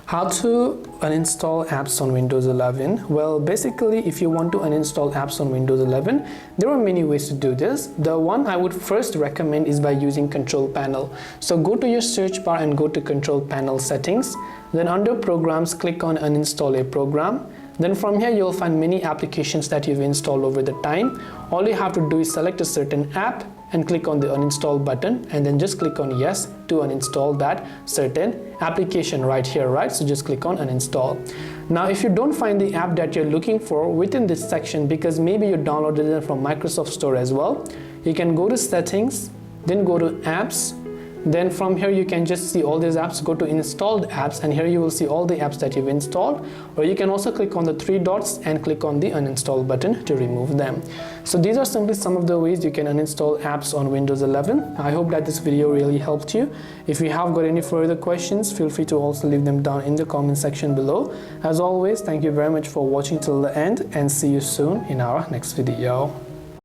How to uninstall apps on Windows 11? Well, basically, if you want to uninstall apps on Windows 11, there are many ways to do this. The one I would first recommend is by using Control Panel. So go to your search bar and go to Control Panel settings. Then under Programs, click on Uninstall a program. Then from here, you'll find many applications that you've installed over the time. All you have to do is select a certain app and click on the uninstall button, and then just click on yes to uninstall that certain application right here, right? So just click on uninstall. Now if you don't find the app that you're looking for within this section, because maybe you downloaded it from Microsoft Store as well, you can go to settings, then go to apps. Then from here you can just see all these apps. Go to installed apps, and here you will see all the apps that you've installed, or you can also click on the three dots and click on the uninstall button to remove them. So these are simply some of the ways you can uninstall apps on Windows 11. I hope that this video really helped you. If you have got any further questions, feel free to also leave them down in the comment section below. As always, thank you very much for watching till the end, and see you soon in our next video.